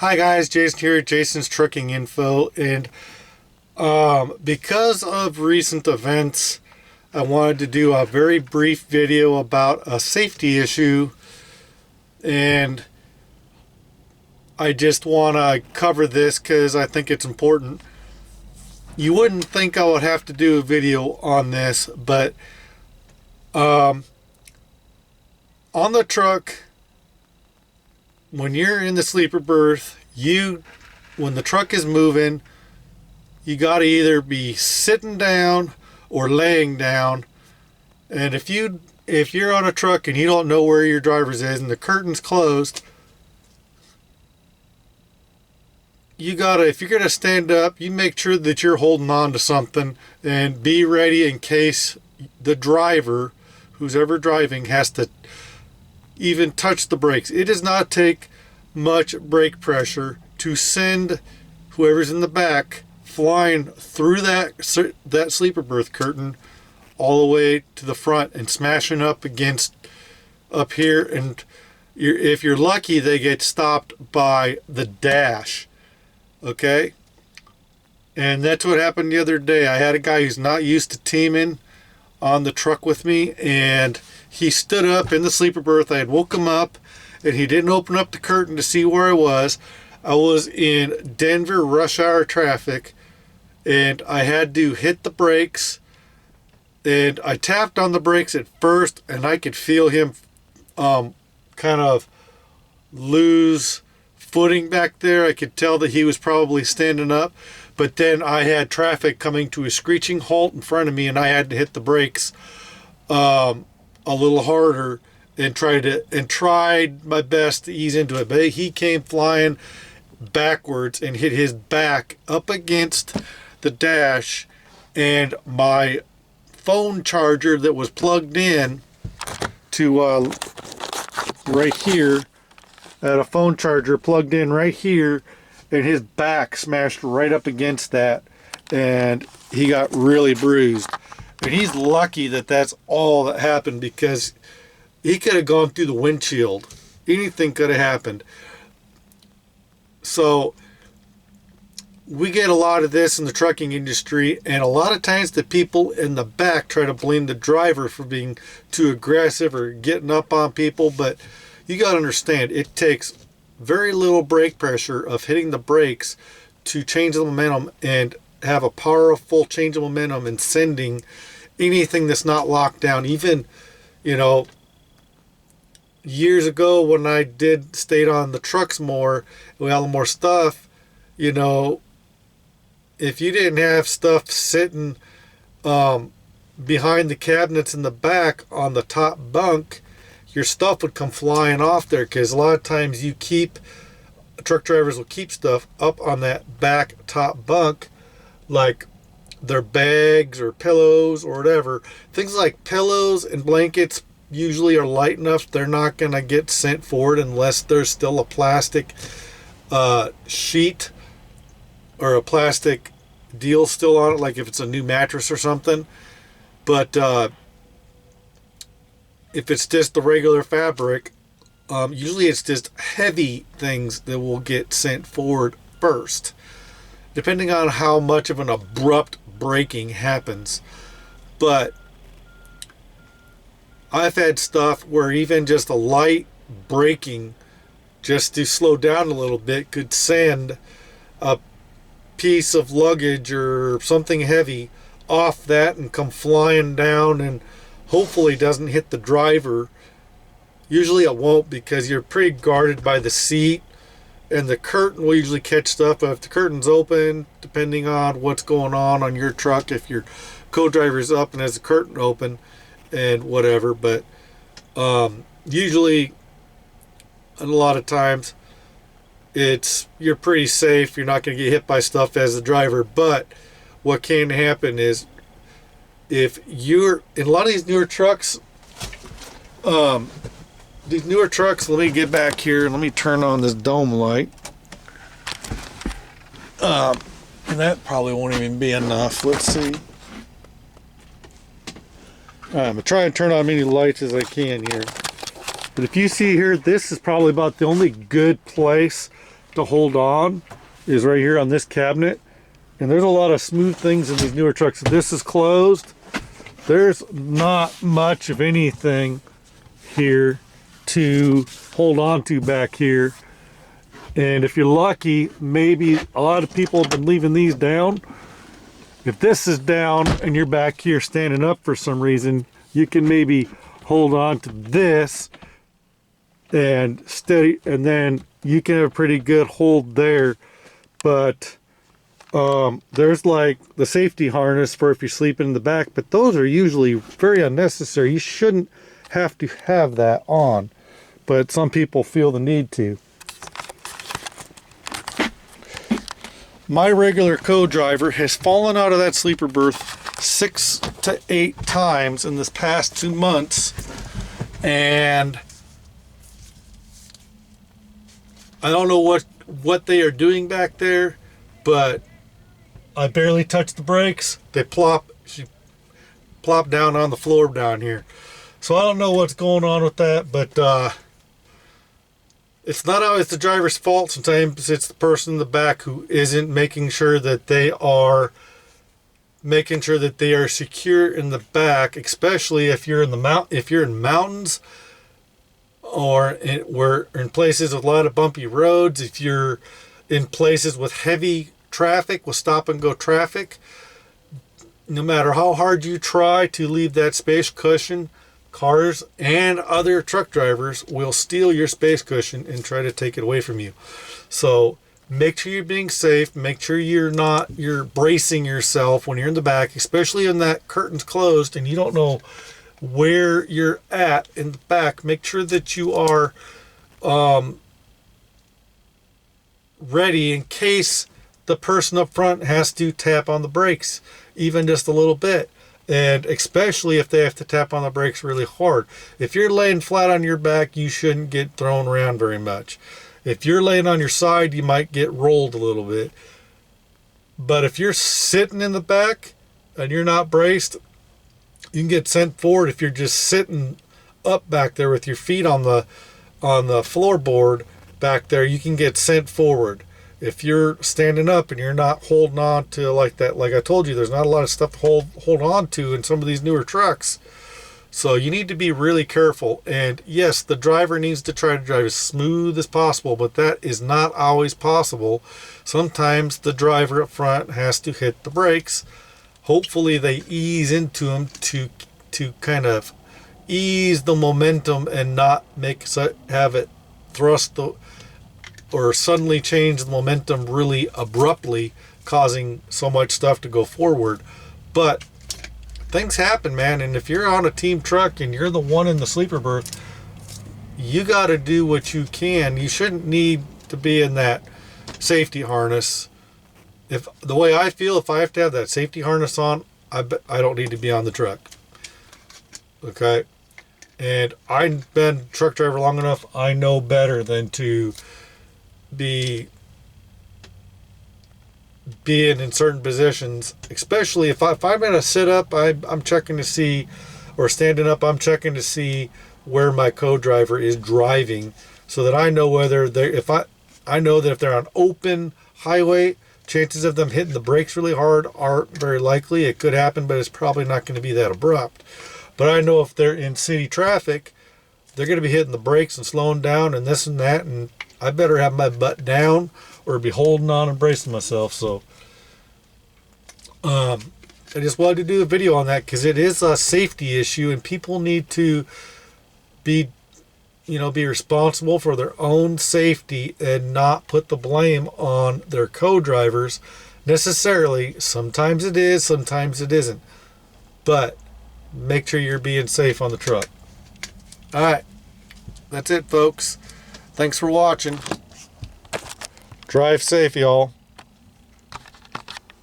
Hi guys, Jason here, Jason's Trucking Info, and because of recent events, I wanted to do a very brief video about a safety issue, and I just want to cover this because I think it's important. You wouldn't think I would have to do a video on this, but on the truck, when you're in the sleeper berth, when the truck is moving, you got to either be sitting down or laying down. And if you're on a truck and you don't know where your driver's is and the curtain's closed, if you're gonna stand up, you make sure that you're holding on to something and be ready in case the driver, who's ever driving, has to even touch the brakes. It does not take much brake pressure to send whoever's in the back flying through that sleeper berth curtain all the way to the front and smashing up against up here. And if you're lucky, they get stopped by the dash. Okay? And that's what happened the other day. I had a guy who's not used to teaming on the truck with me, and he stood up in the sleeper berth. I had woke him up, and he didn't open up the curtain to see where I was. I was in Denver rush hour traffic, and I had to hit the brakes, and I tapped on the brakes at first, and I could feel him kind of lose footing back there. I could tell that he was probably standing up, but then I had traffic coming to a screeching halt in front of me, and I had to hit the brakes a little harder and tried my best to ease into it. But he came flying backwards and hit his back up against the dash, and my phone charger that was plugged in to right here, I had a phone charger plugged in right here, and his back smashed right up against that, and he got really bruised. And he's lucky that that's all that happened, because he could have gone through the windshield. Anything could have happened. So we get a lot of this in the trucking industry, and a lot of times the people in the back try to blame the driver for being too aggressive or getting up on people. But you got to understand, it takes very little brake pressure of hitting the brakes to change the momentum and have a powerful change of momentum and sending anything that's not locked down. Even, years ago when I stayed on the trucks more, we had more stuff, if you didn't have stuff sitting behind the cabinets in the back on the top bunk, your stuff would come flying off there, because a lot of times truck drivers will keep stuff up on that back top bunk, like their bags or pillows or whatever. Things like pillows and blankets usually are light enough they're not going to get sent forward unless there's still a plastic sheet or a plastic deal still on it, like if it's a new mattress or something. But if it's just the regular fabric, usually it's just heavy things that will get sent forward first, depending on how much of an abrupt braking happens. But I've had stuff where even just a light braking, just to slow down a little bit, could send a piece of luggage or something heavy off that and come flying down, and hopefully doesn't hit the driver. Usually it won't, because you're pretty guarded by the seat, and the curtain will usually catch stuff. But if the curtain's open, depending on what's going on your truck, if your co-driver's up and has the curtain open and whatever. But usually, and a lot of times, you're pretty safe. You're not going to get hit by stuff as the driver. But what can happen is, if you're in a lot of these newer trucks, let me get back here and let me turn on this dome light. And that probably won't even be enough. Let's see. I'm going to try and turn on as many lights as I can here. But if you see here, this is probably about the only good place to hold on is right here on this cabinet. And there's a lot of smooth things in these newer trucks. This is closed. There's not much of anything here to hold on to back here. And if you're lucky, maybe a lot of people have been leaving these down. If this is down and you're back here standing up for some reason, you can maybe hold on to this and steady, and then you can have a pretty good hold there. But there's like the safety harness for if you're sleeping in the back, but those are usually very unnecessary. You shouldn't have to have that on, but some people feel the need to. My regular co-driver has fallen out of that sleeper berth 6 to 8 times in this past 2 months, and I don't know what they are doing back there, but I barely touch the brakes. She plopped down on the floor down here. So I don't know what's going on with that, but it's not always the driver's fault. Sometimes it's the person in the back who isn't making sure that they are secure in the back, especially if you're in mountains, or in places with a lot of bumpy roads. If you're in places with heavy traffic, with stop and go traffic, no matter how hard you try to leave that space cushion, cars and other truck drivers will steal your space cushion and try to take it away from you. So make sure you're being safe. Make sure you're bracing yourself when you're in the back, especially when that curtain's closed and you don't know where you're at in the back. Make sure that you are ready in case the person up front has to tap on the brakes, even just a little bit. And especially if they have to tap on the brakes really hard. If you're laying flat on your back, you shouldn't get thrown around very much. If you're laying on your side, you might get rolled a little bit. But if you're sitting in the back and you're not braced, you can get sent forward. If you're just sitting up back there with your feet on the floorboard back there, you can get sent forward. If you're standing up and you're not holding on to like that, like I told you, there's not a lot of stuff to hold on to in some of these newer trucks. So you need to be really careful. And yes, the driver needs to try to drive as smooth as possible, but that is not always possible. Sometimes the driver up front has to hit the brakes. Hopefully they ease into them to kind of ease the momentum and not have it thrust or suddenly change the momentum really abruptly, causing so much stuff to go forward. But things happen, man, and if you're on a team truck and you're the one in the sleeper berth, you got to do what you can. You shouldn't need to be in that safety harness. If the way I feel, if I have to have that safety harness on, I don't need to be on the truck. Okay? And I've been a truck driver long enough, I know better than to being in certain positions, especially if I'm in a sit up, I'm checking to see, or standing up, I'm checking to see where my co-driver is driving, so that I know whether I know that if they're on open highway, chances of them hitting the brakes really hard aren't very likely. It could happen, but it's probably not going to be that abrupt. But I know if they're in city traffic, they're going to be hitting the brakes and slowing down and this and that, and I better have my butt down or be holding on and bracing myself. So I just wanted to do a video on that because it is a safety issue, and people need to be responsible for their own safety and not put the blame on their co-drivers necessarily. Sometimes it is, sometimes it isn't. But make sure you're being safe on the truck. All right. That's it, folks. Thanks for watching. Drive safe, y'all.